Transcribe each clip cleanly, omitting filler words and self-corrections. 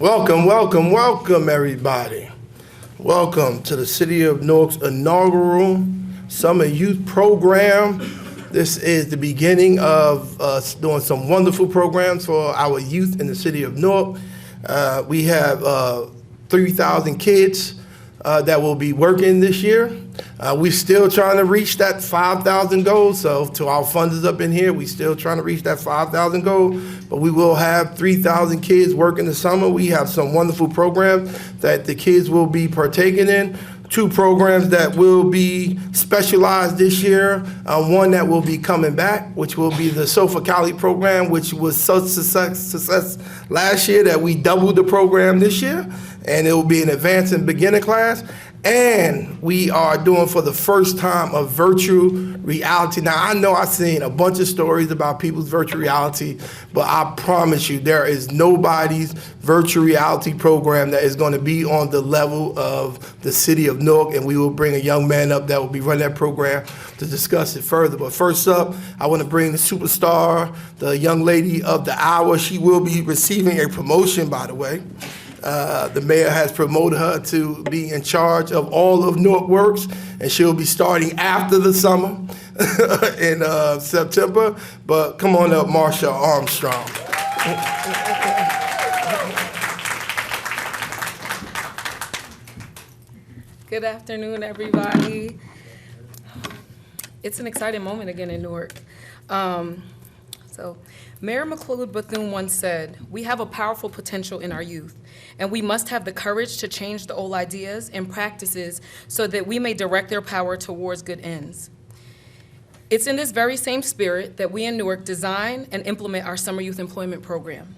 Welcome, welcome, welcome, everybody. Welcome to the City of Newark's inaugural Summer Youth Program. This is the beginning of us doing some wonderful programs for our youth in the City of Newark. We have 3,000 kids that will be working this year. We're still trying to reach that 5,000 goal. So to our funders up in here, we're still trying to reach that 5,000 goal. But we will have 3,000 kids working this summer. We have some wonderful programs that the kids will be partaking in. 2 programs that will be specialized this year. One that will be coming back, which will be the Cali Program, which was such success last year that we doubled the program this year. And it will be an advanced and beginner class. And we are doing for the first time a virtual reality. Now, I know I've seen a bunch of stories about people's virtual reality, but I promise you there is nobody's virtual reality program that is going to be on the level of the City of Newark, and we will bring a young man up that will be running that program to discuss it further. But first up, I want to bring the superstar, the young lady of the hour. She will be receiving a promotion, by the way. The mayor has promoted her to be in charge of all of Newark Works, and she'll be starting after the summer in September. But come on up, Marsha Armstrong. Good afternoon, everybody. It's an exciting moment again in Newark. Mayor McLeod Bethune once said, "We have a powerful potential in our youth, and we must have the courage to change the old ideas and practices so that we may direct their power towards good ends." It's in this very same spirit that we in Newark design and implement our Summer Youth Employment Program.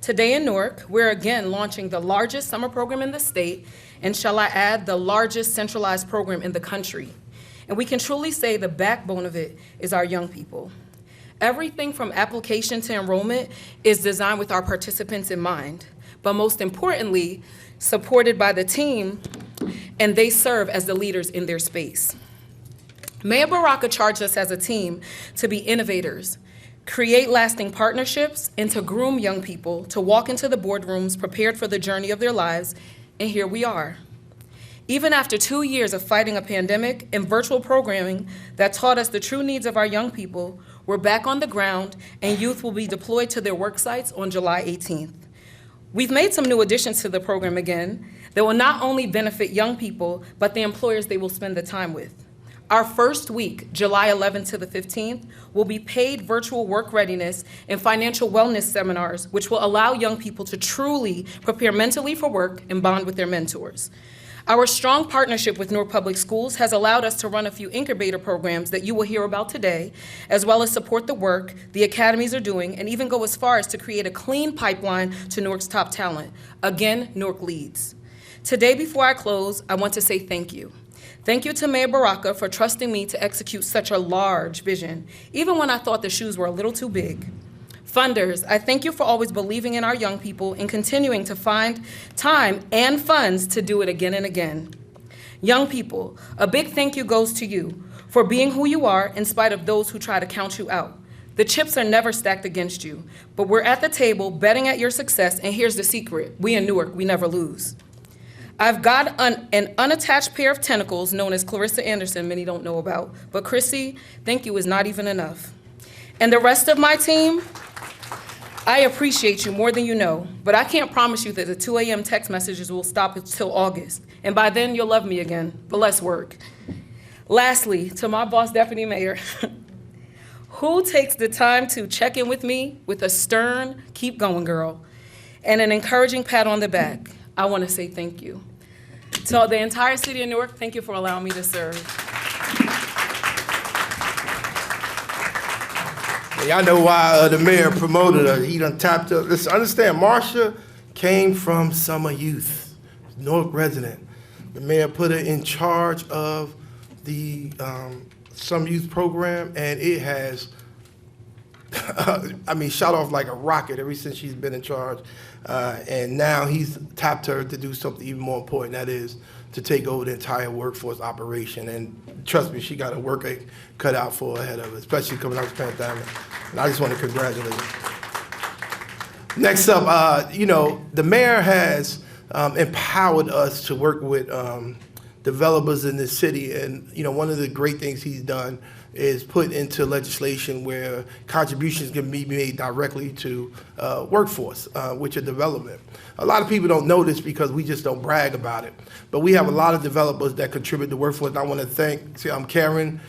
Today in Newark, we're again launching the largest summer program in the state, and shall I add, the largest centralized program in the country. And we can truly say the backbone of it is our young people. Everything from application to enrollment is designed with our participants in mind, but most importantly, supported by the team, and they serve as the leaders in their space. Mayor Baraka charged us as a team to be innovators, create lasting partnerships, and to groom young people to walk into the boardrooms prepared for the journey of their lives, and here we are. Even after 2 years of fighting a pandemic and virtual programming that taught us the true needs of our young people, we're back on the ground, and youth will be deployed to their work sites on July 18th. We've made some new additions to the program again that will not only benefit young people, but the employers they will spend the time with. Our first week, July 11th to the 15th, will be paid virtual work readiness and financial wellness seminars, which will allow young people to truly prepare mentally for work and bond with their mentors. Our strong partnership with Newark Public Schools has allowed us to run a few incubator programs that you will hear about today, as well as support the work the academies are doing, and even go as far as to create a clean pipeline to Newark's top talent. Again, Newark leads. Today, before I close, I want to say thank you. Thank you to Mayor Baraka for trusting me to execute such a large vision, even when I thought the shoes were a little too big. Funders, I thank you for always believing in our young people and continuing to find time and funds to do it again and again. Young people, a big thank you goes to you for being who you are in spite of those who try to count you out. The chips are never stacked against you, but we're at the table betting at your success, and here's the secret. We in Newark, we never lose. I've got an unattached pair of tentacles known as Clarissa Anderson, many don't know about, but Chrissy, thank you is not even enough. And the rest of my team, I appreciate you more than you know, but I can't promise you that the 2 a.m. text messages will stop until August. And by then, you'll love me again, but let's work. Lastly, to my boss, Deputy Mayor, who takes the time to check in with me with a stern, keep going, girl, and an encouraging pat on the back, I want to say thank you. To the entire city of Newark, thank you for allowing me to serve. Y'all know why the mayor promoted her. He done tapped her. Listen, understand, Marsha came from Summer Youth, Newark resident. The mayor put her in charge of the Summer Youth program, and it has, shot off like a rocket ever since she's been in charge. And now he's tapped her to do something even more important, that is to take over the entire workforce operation. And trust me, she got a work cut out for her ahead of her, especially coming out of the pandemic. And I just want to congratulate her. Next up, the mayor has empowered us to work with developers in this city, and one of the great things he's done is put into legislation where contributions can be made directly to workforce, which are development. A lot of people don't know this because we just don't brag about it, but we have a lot of developers that contribute to workforce. And I want to thank Karen,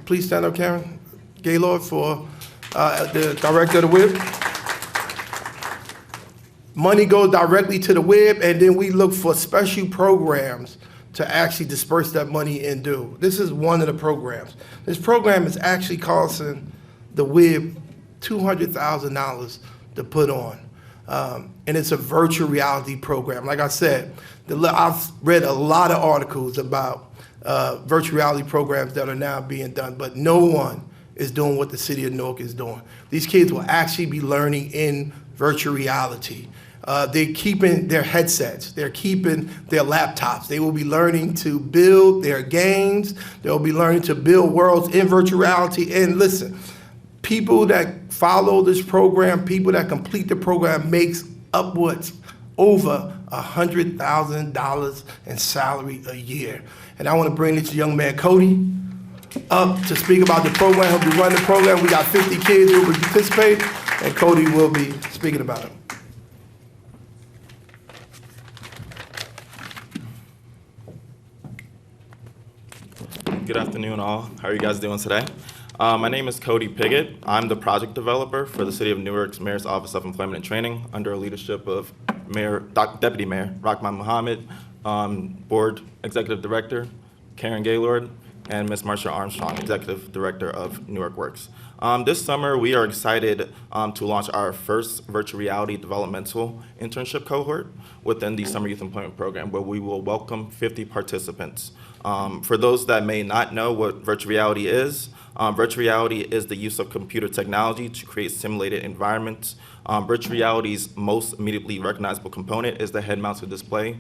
please stand up, Karen Gaylord, for the director of the WIB. Money goes directly to the WIB, and then we look for special programs to actually disperse that money and do. This is one of the programs. This program is actually costing the WIB $200,000 to put on. And it's a virtual reality program. Like I said, I've read a lot of articles about virtual reality programs that are now being done, but no one is doing what the city of Newark is doing. These kids will actually be learning in virtual reality. They're keeping their headsets, they're keeping their laptops. They will be learning to build their games. They'll be learning to build worlds in virtual reality. And listen, people that follow this program, people that complete the program makes upwards over $100,000 in salary a year. And I want to bring this young man, Cody, up to speak about the program. He'll be running the program. We got 50 kids who will be participating, and Cody will be speaking about it. Good afternoon, all. How are you guys doing today? My name is Cody Piggott. I'm the project developer for the City of Newark's Mayor's Office of Employment and Training under the leadership of Deputy Mayor Rahman Mohammed, Board Executive Director Karen Gaylord, and Ms. Marsha Armstrong, Executive Director of Newark Works. This summer, we are excited to launch our first virtual reality developmental internship cohort within the Summer Youth Employment Program, where we will welcome 50 participants. For those that may not know what virtual reality is the use of computer technology to create simulated environments. Virtual reality's most immediately recognizable component is the head-mounted display,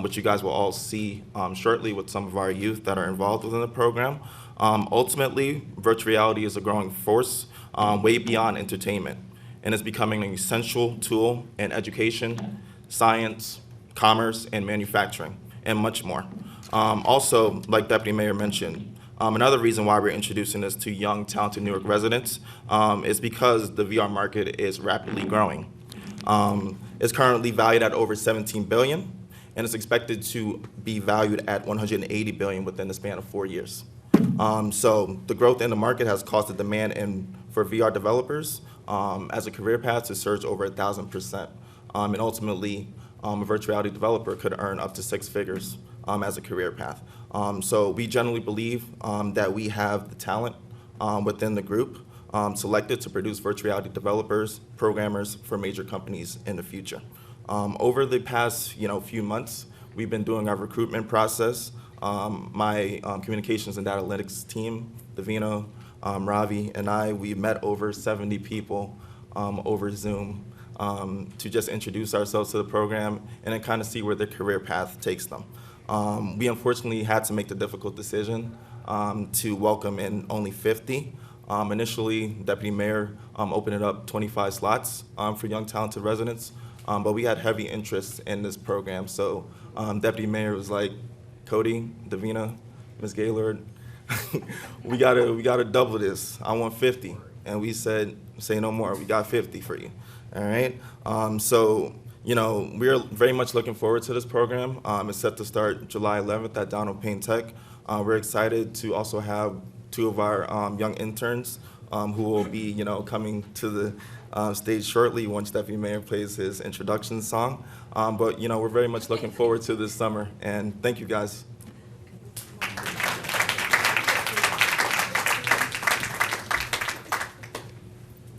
which you guys will all see shortly with some of our youth that are involved within the program. Ultimately, virtual reality is a growing force way beyond entertainment, and is becoming an essential tool in education, science, commerce, and manufacturing, and much more. Also, like Deputy Mayor mentioned, another reason why we're introducing this to young, talented Newark residents is because the VR market is rapidly growing. It's currently valued at over $17 billion, and it's expected to be valued at $180 billion within the span of 4 years. So the growth in the market has caused the demand for VR developers as a career path to surge over 1,000%. And ultimately, a virtual reality developer could earn up to 6 figures as a career path. So we generally believe that we have the talent within the group selected to produce virtual reality developers, programmers for major companies in the future. Over the past few months, we've been doing our recruitment process. My communications and data analytics team, Davina, Ravi, and we met over 70 people over Zoom to just introduce ourselves to the program and then kind of see where their career path takes them. We unfortunately had to make the difficult decision to welcome in only 50. Initially, Deputy Mayor opened it up 25 slots for young talented residents, but we had heavy interest in this program. So Deputy Mayor was like, Cody, Davina, Ms. Gaylord, we gotta double this. I want 50. And we said, say no more, we got 50 for you. All right? So we're very much looking forward to this program. It's set to start July 11th at Donald Payne Tech. We're excited to also have 2 of our young interns who will be, coming to the stage shortly once Deputy Mayor plays his introduction song. But we're very much looking forward to this summer, and thank you guys.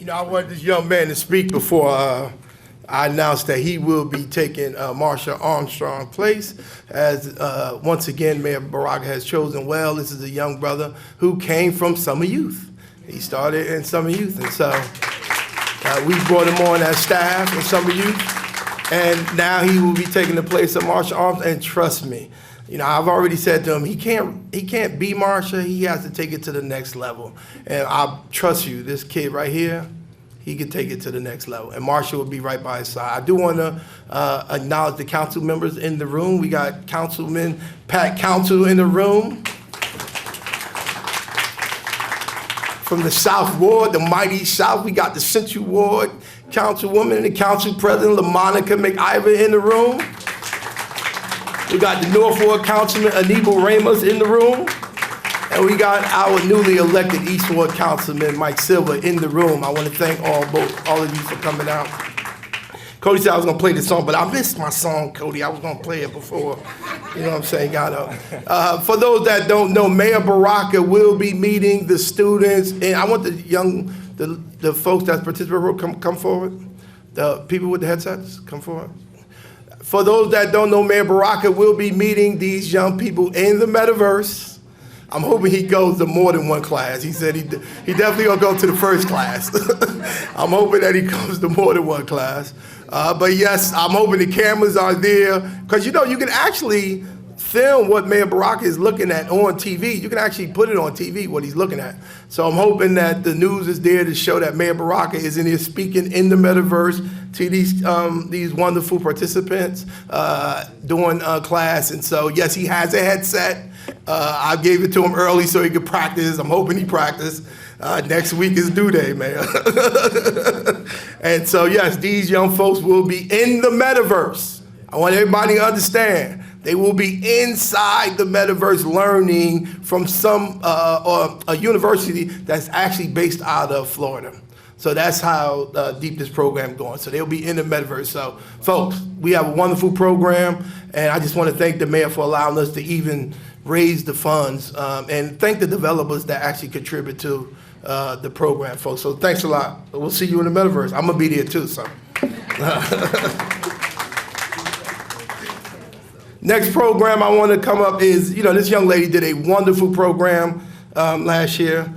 I want this young man to speak before I announced that he will be taking Marsha Armstrong's place. As once again, Mayor Baraka has chosen well. This is a young brother who came from Summer Youth. He started in Summer Youth, and so we brought him on as staff in Summer Youth, and now he will be taking the place of Marsha Armstrong. And trust me, I've already said to him, he can't be Marsha. He has to take it to the next level. And I trust you, this kid right here, he could take it to the next level. And Marshall will be right by his side. I do want to acknowledge the council members in the room. We got Councilman Pat Council in the room. From the South Ward, the mighty South, we got the Central Ward Councilwoman and the Council President, LaMonica McIver, in the room. We got the North Ward Councilman, Anibal Ramos, in the room. And we got our newly elected East Ward Councilman, Mike Silva, in the room. I want to thank all of you for coming out. Cody said I was going to play this song, but I missed my song, Cody. I was going to play it before. You know what I'm saying? For those that don't know, Mayor Baraka will be meeting the students. And I want the folks that participate come forward. The people with the headsets, come forward. For those that don't know, Mayor Baraka will be meeting these young people in the metaverse. I'm hoping he goes to more than one class. He said he definitely gonna go to the first class. I'm hoping that he comes to more than one class. But yes, I'm hoping the cameras are there, because you can actually film what Mayor Baraka is looking at on TV. You can actually put it on TV, what he's looking at. So I'm hoping that the news is there to show that Mayor Baraka is in here speaking in the metaverse to these wonderful participants doing class. And so, yes, he has a headset. I gave it to him early so he could practice. I'm hoping he practiced. Next week is due day, man. And so, yes, these young folks will be in the metaverse. I want everybody to understand. They will be inside the metaverse learning from or a university that's actually based out of Florida. So that's how deep this program is going. So they'll be in the metaverse. So, folks, we have a wonderful program, and I just want to thank the mayor for allowing us to even raise the funds, and thank the developers that actually contribute to the program, folks. So thanks a lot. We'll see you in the metaverse. I'm going to be there too, so. Next program I want to come up is, this young lady did a wonderful program last year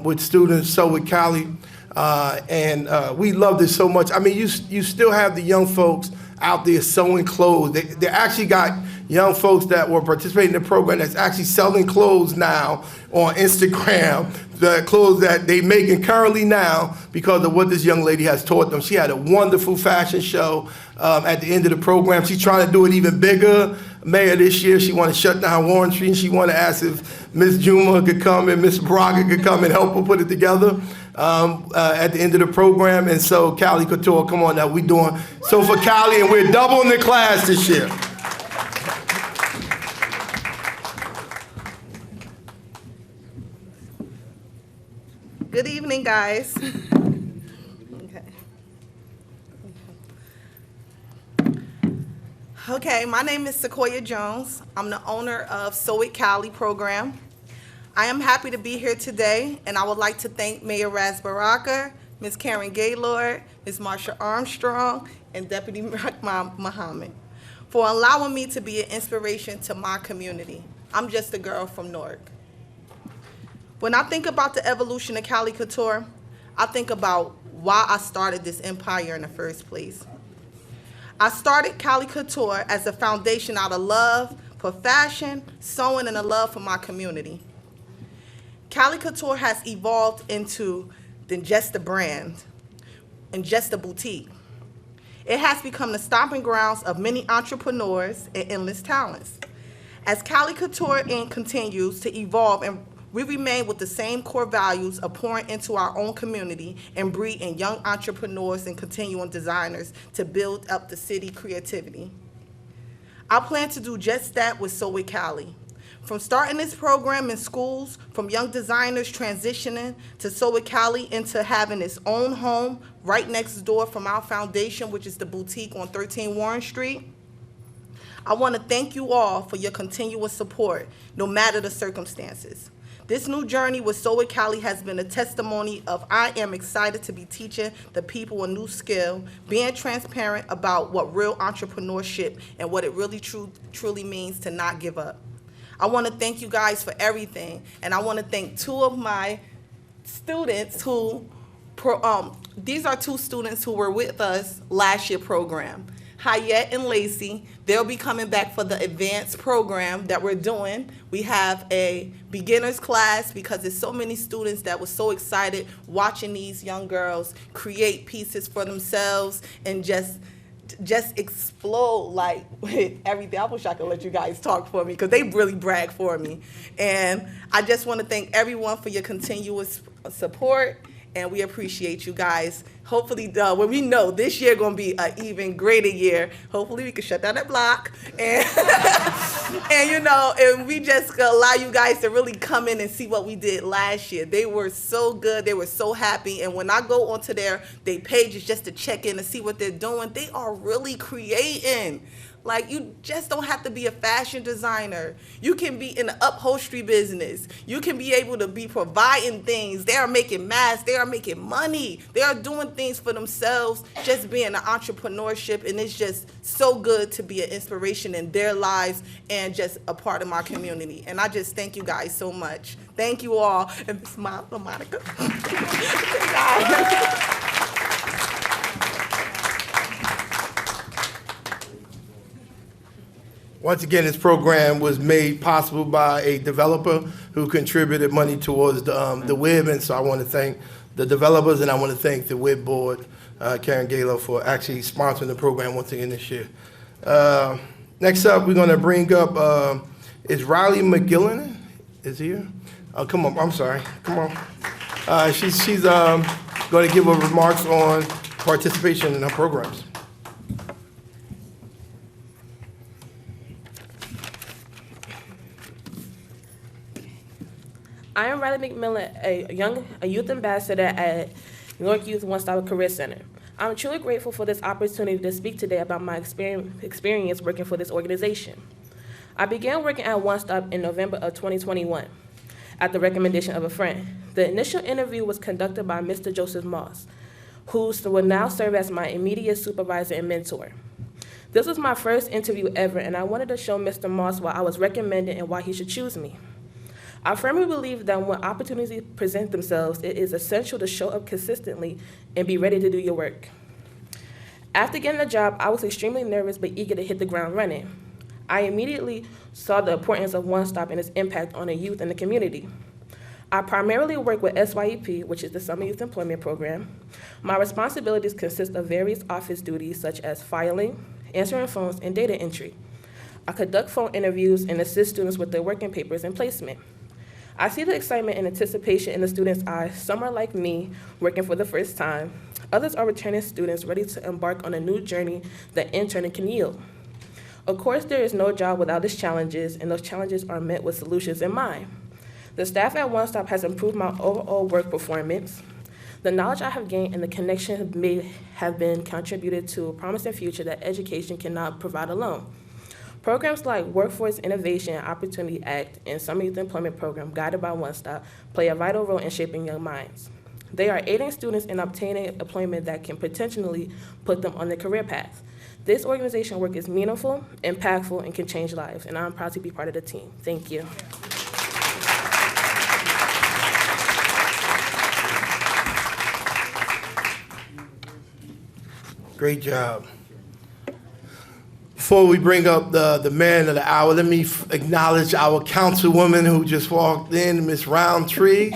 with students, so with Cali, and we loved it so much. I mean, you still have the young folks out there sewing clothes. They actually got young folks that were participating in the program that's actually selling clothes now on Instagram, the clothes that they making currently now because of what this young lady has taught them. She had a wonderful fashion show at the end of the program. She's trying to do it even bigger. Mayor this year, she wanted to shut down Warren Street, and she wanted to ask if Ms. Juma could come and Ms. Braga could come and help her put it together at the end of the program. And so Cali Couture, come on now, we doing so for Cali, and we're doubling the class this year. Good evening, guys. Okay, my name is Sequoia Jones. I'm the owner of Cali Program. I am happy to be here today, and I would like to thank Mayor Ras Baraka, Ms. Karen Gaylord, Ms. Marsha Armstrong, and Deputy Muhammad for allowing me to be an inspiration to my community. I'm just a girl from Newark. When I think about the evolution of Cali Couture, I think about why I started this empire in the first place. I started Cali Couture as a foundation out of love for fashion, sewing, and a love for my community. Cali Couture has evolved into than just a brand and just a boutique. It has become the stomping grounds of many entrepreneurs and endless talents. As Cali Couture Inc. continues to evolve, and we remain with the same core values of pouring into our own community and breeding young entrepreneurs and continuing designers to build up the city creativity. I plan to do just that with So With Cali. From starting this program in schools, from young designers transitioning to So With Cali into having its own home right next door from our foundation, which is the boutique on 13 Warren Street. I want to thank you all for your continuous support, no matter the circumstances. This new journey with So With Cali has been a testimony of I am excited to be teaching the people a new skill, being transparent about what real entrepreneurship and what it really truly means to not give up. I want to thank you guys for everything, and I want to thank two of my students who, these are two students who were with us last year program. Hayette and Lacey. They'll be coming back for the advanced program that we're doing. We have a beginner's class because there's so many students that were so excited watching these young girls create pieces for themselves and just explode like with everything. I wish I could let you guys talk for me because they really brag for me. And I just want to thank everyone for your continuous support, and we appreciate you guys. Hopefully, when we know this year going to be an even greater year, hopefully we can shut down that block and, and we just allow you guys to really come in and see what we did last year. They were so good. They were so happy. And when I go onto their pages just to check in and see what they're doing, they are really creating. Like, you just don't have to be a fashion designer. You can be in the upholstery business. You can be able to be providing things. They are making masks. They are making money. They are doing things for themselves, just being an entrepreneurship. And it's just so good to be an inspiration in their lives and just a part of my community. And I just thank you guys so much. Thank you all. And smile for Monica. Once again, this program was made possible by a developer who contributed money towards the WIB, and so I want to thank the developers, and I want to thank the WIB board, Karen Gaylor, for actually sponsoring the program once again this year. Next up, we're going to bring up, is Riley McGillen is here? Oh, come on, I'm sorry, come on. She's going to give her remarks on participation in our programs. I am Riley McMillan, a youth ambassador at Newark Youth One Stop Career Center. I'm truly grateful for this opportunity to speak today about my experience working for this organization. I began working at One Stop in November of 2021 at the recommendation of a friend. The initial interview was conducted by Mr. Joseph Moss, who will now serve as my immediate supervisor and mentor. This was my first interview ever, and I wanted to show Mr. Moss why I was recommended and why he should choose me. I firmly believe that when opportunities present themselves, it is essential to show up consistently and be ready to do your work. After getting the job, I was extremely nervous but eager to hit the ground running. I immediately saw the importance of One Stop and its impact on the youth and the community. I primarily work with SYEP, which is the Summer Youth Employment Program. My responsibilities consist of various office duties such as filing, answering phones, and data entry. I conduct phone interviews and assist students with their working papers and placement. I see the excitement and anticipation in the students' eyes. Some are like me, working for the first time. Others are returning students ready to embark on a new journey that interning can yield. Of course, there is no job without its challenges, and those challenges are met with solutions in mind. The staff at One Stop has improved my overall work performance. The knowledge I have gained and the connections made have been contributed to a promising future that education cannot provide alone. Programs like Workforce Innovation and Opportunity Act and Summer Youth Employment Program, guided by One Stop, play a vital role in shaping young minds. They are aiding students in obtaining employment that can potentially put them on their career path. This organization work is meaningful, impactful, and can change lives, and I'm proud to be part of the team. Thank you. Great job. Before we bring up the man of the hour, let me acknowledge our councilwoman who just walked in, Ms. Roundtree,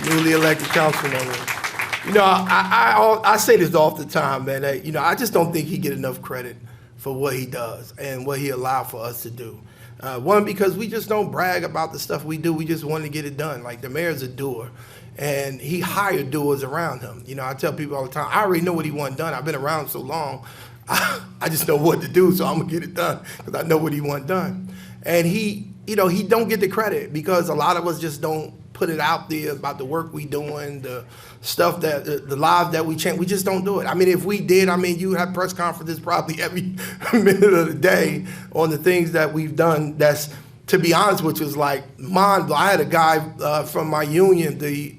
newly elected councilwoman. You know, I say this all the time, man. I just don't think he get enough credit for what he does and what he allowed for us to do. One, because we just don't brag about the stuff we do. We just want to get it done. Like, the mayor's a doer, and he hired doers around him. You know, I tell people all the time, I already know what he wants done. I've been around so long. I just know what to do, so I'm gonna get it done because I know what he wants done. And he don't get the credit because a lot of us just don't put it out there about the work we doing, the stuff that the lives that we change. We just don't do it. I mean, if we did, you have press conferences probably every minute of the day on the things that we've done. That's, to be honest, which was like mind blowing. I had a guy from my union, the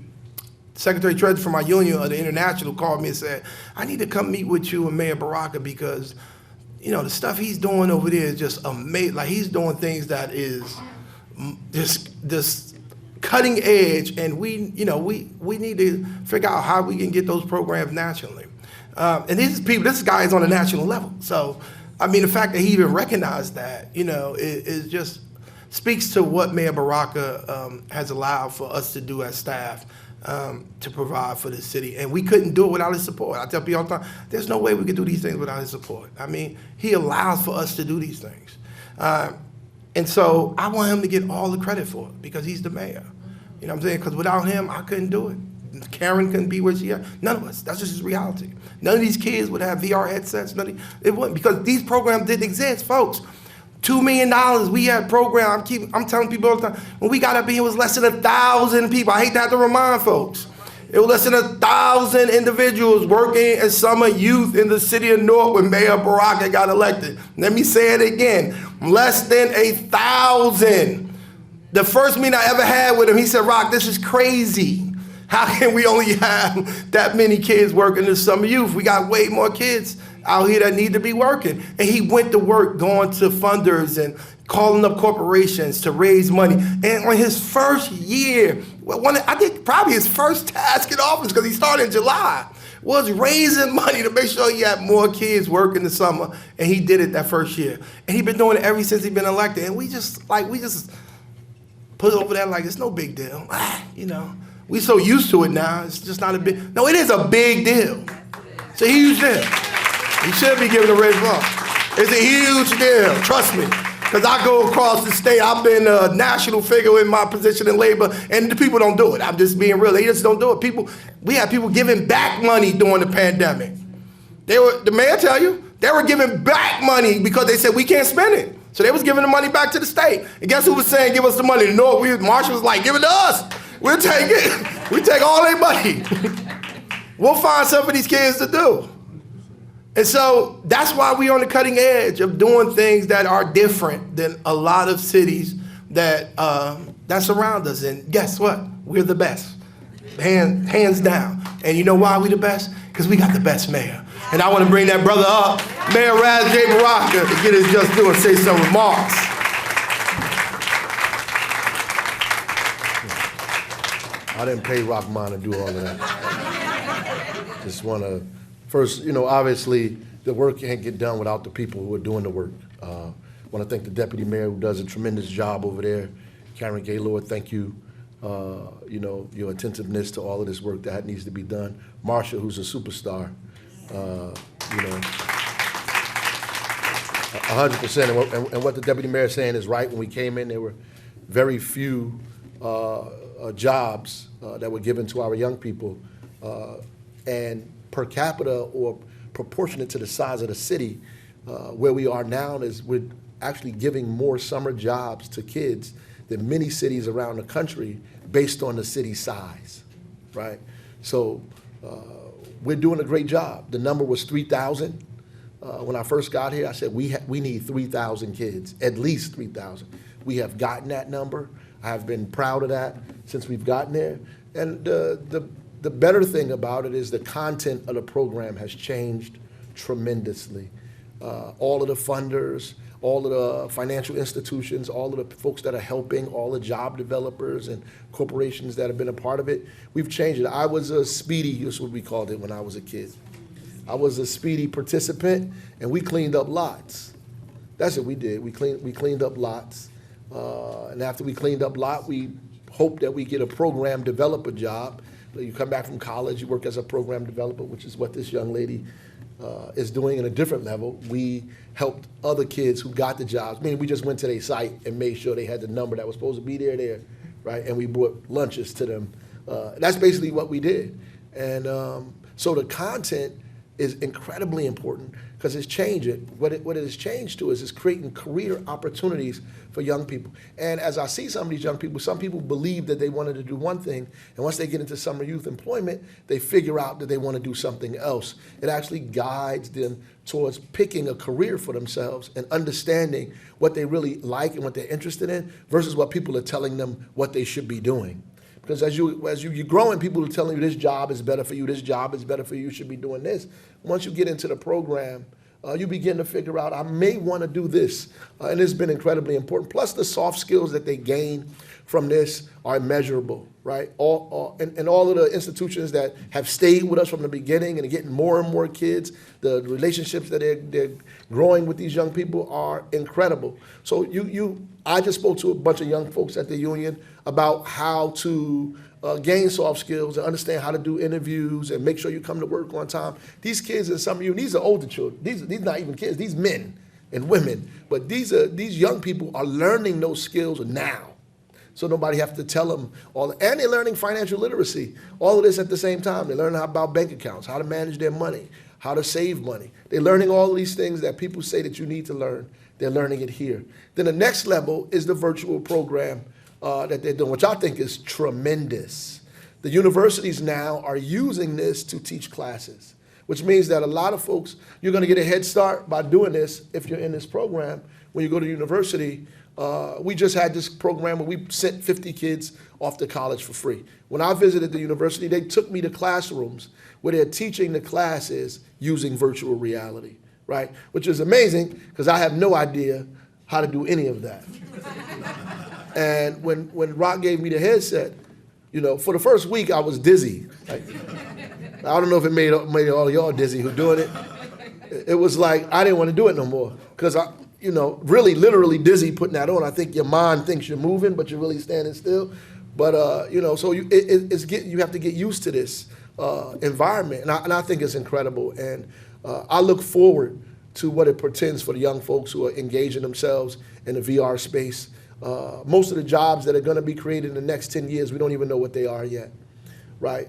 Secretary Treasurer for my union of the International, called me and said, I need to come meet with you and Mayor Baraka because, the stuff he's doing over there is just amazing. Like, he's doing things that is just cutting edge, and we need to figure out how we can get those programs nationally. And these people, this guy is on a national level. So, I mean, the fact that he even recognized that, is just speaks to what Mayor Baraka has allowed for us to do as staff to provide for the city. And we couldn't do it without his support. I tell people all the time, there's no way we could do these things without his support. I mean, he allows for us to do these things. And so I want him to get all the credit for it because he's the mayor. You know what I'm saying? Because without him, I couldn't do it. Karen couldn't be where she is. None of us. That's just his reality. None of these kids would have VR headsets. It wouldn't, because these programs didn't exist, folks. $2 million, we had program. I'm telling people all the time, when we got up here, it was less than 1,000 people. I hate to have to remind folks. It was less than 1,000 individuals working as summer youth in the city of Newark when Mayor Baraka got elected. Let me say it again, less than 1,000. The first meeting I ever had with him, he said, Rock, this is crazy. How can we only have that many kids working in summer youth? We got way more kids out here that need to be working. And he went to work going to funders and calling up corporations to raise money. And on his first year, I think probably his first task in office, because he started in July, was raising money to make sure he had more kids working in the summer. And he did it that first year. And he's been doing it ever since he's been elected. And we just put it over there like it's no big deal. We so used to it now, it's just not a big, no, it is a big deal. It's a huge deal. You should be given a red ball. It's a huge deal, trust me. Because I go across the state, I've been a national figure in my position in labor, and the people don't do it. I'm just being real, they just don't do it. We have people giving back money during the pandemic. The mayor tell you, they were giving back money because they said we can't spend it. So they was giving the money back to the state. And guess who was saying give us the money? Marshall was like, give it to us. We'll take it. We take all their money. We'll find something for these kids to do. And so that's why we're on the cutting edge of doing things that are different than a lot of cities that surround us. And guess what? We're the best, hands down. And you know why we the best? Because we got the best mayor. And I want to bring that brother up, Mayor Raz J. Baraka, to get his just due and say some remarks. I didn't pay Rockman to do all of that. Just want to, first, obviously the work can't get done without the people who are doing the work. I want to thank the deputy mayor who does a tremendous job over there. Karen Gaylord, thank you. Your attentiveness to all of this work that needs to be done. Marsha, who's a superstar. 100%. And what the deputy mayor is saying is right. When we came in, there were very few jobs that were given to our young people, and per capita or proportionate to the size of the city, where we are now is we're actually giving more summer jobs to kids than many cities around the country based on the city size, right? So we're doing a great job. The number was 3,000. When I first got here, I said we need 3,000 kids, at least 3,000. We have gotten that number. I have been proud of that since we've gotten there. And the better thing about it is the content of the program has changed tremendously. All of the funders, all of the financial institutions, all of the folks that are helping, all the job developers and corporations that have been a part of it, we've changed it. I was a speedy, that's what we called it when I was a kid. I was a speedy participant, and we cleaned up lots. That's what we did. We cleaned up lots. And after we cleaned up lot, we hope that we get a program developer job. You come back from college, you work as a program developer, which is what this young lady is doing in a different level. We helped other kids who got the jobs. I mean, we just went to their site and made sure they had the number that was supposed to be there, right? And we brought lunches to them. That's basically what we did. And so the content is incredibly important because it's changing. What it has changed to is it's creating career opportunities for young people. And as I see some of these young people, some people believe that they wanted to do one thing, and once they get into summer youth employment, they figure out that they want to do something else. It actually guides them towards picking a career for themselves and understanding what they really like and what they're interested in versus what people are telling them what they should be doing. Because as you're growing, people are telling you this job is better for you, this job is better for you, you should be doing this. Once you get into the program, you begin to figure out, I may want to do this. And it's been incredibly important. Plus the soft skills that they gain from this are immeasurable, right? And all of the institutions that have stayed with us from the beginning and are getting more and more kids, the relationships that they're growing with these young people are incredible. So I just spoke to a bunch of young folks at the union about how to gain soft skills and understand how to do interviews and make sure you come to work on time. These kids and some of you, these are older children. These not even kids, these men and women. But these young people are learning those skills now. So nobody have to tell them and they're learning financial literacy. All of this at the same time. They're learning about bank accounts, how to manage their money, how to save money. They're learning all of these things that people say that you need to learn. They're learning it here. Then the next level is the virtual program that they're doing, which I think is tremendous. The universities now are using this to teach classes, which means that a lot of folks, you're going to get a head start by doing this if you're in this program. When you go to university, we just had this program where we sent 50 kids off to college for free. When I visited the university, they took me to classrooms where they're teaching the classes using virtual reality, right? Which is amazing because I have no idea how to do any of that. And when Rock gave me the headset, for the first week I was dizzy. Like, I don't know if it made all y'all dizzy who doing it. It was like I didn't want to do it no more because I, really literally dizzy putting that on. I think your mind thinks you're moving, but you're really standing still. But so you have to get used to this environment, and I think it's incredible. And I look forward to what it portends for the young folks who are engaging themselves in the VR space. Most of the jobs that are going to be created in the next 10 years, we don't even know what they are yet, right?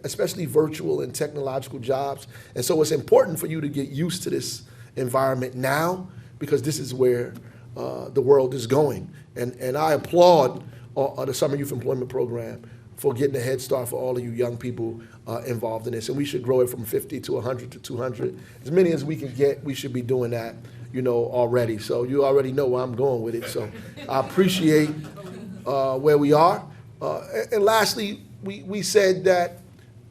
Especially virtual and technological jobs. And so it's important for you to get used to this environment now because this is where the world is going. And I applaud the Summer Youth Employment Program for getting a head start for all of you young people involved in this. And we should grow it from 50 to 100 to 200. As many as we can get, we should be doing that. Already. So you already know where I'm going with it. So I appreciate where we are. And lastly, we said that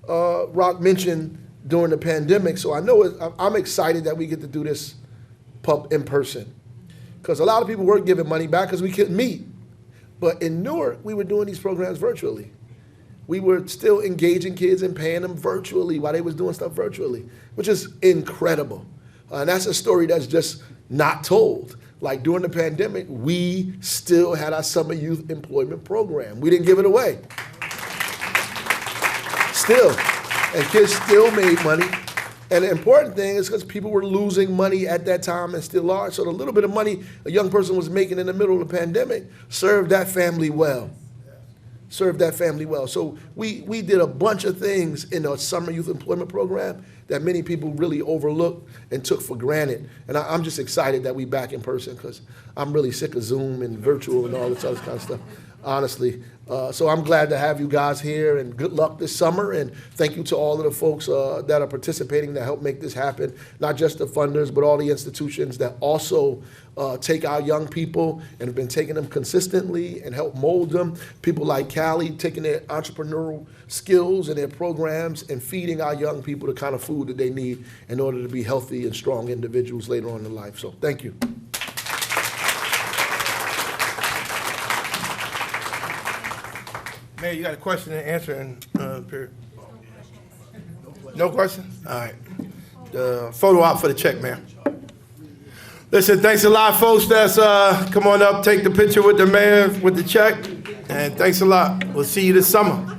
Rock mentioned during the pandemic. So I know I'm excited that we get to do this in person. Because a lot of people weren't giving money back because we couldn't meet. But in Newark, we were doing these programs virtually. We were still engaging kids and paying them virtually while they was doing stuff virtually, which is incredible. And that's a story that's just not told. Like during the pandemic, we still had our summer youth employment program. We didn't give it away. Still. And kids still made money. And the important thing is because people were losing money at that time and still are. So the little bit of money a young person was making in the middle of the pandemic served that family well. So we did a bunch of things in our summer youth employment program that many people really overlooked and took for granted. And I'm just excited that we back in person because I'm really sick of Zoom and virtual and all this other kind of stuff, honestly. So I'm glad to have you guys here and good luck this summer. And thank you to all of the folks that are participating that help make this happen, not just the funders, but all the institutions that also take our young people and have been taking them consistently and help mold them. People like Cali taking their entrepreneurial skills and their programs and feeding our young people the kind of food that they need in order to be healthy and strong individuals later on in life. So thank you. Mayor, you got a question and answer period? No questions? All right. The photo op for the check, Mayor. Listen, thanks a lot, folks. That's come on up, take the picture with the mayor with the check, and thanks a lot. We'll see you this summer.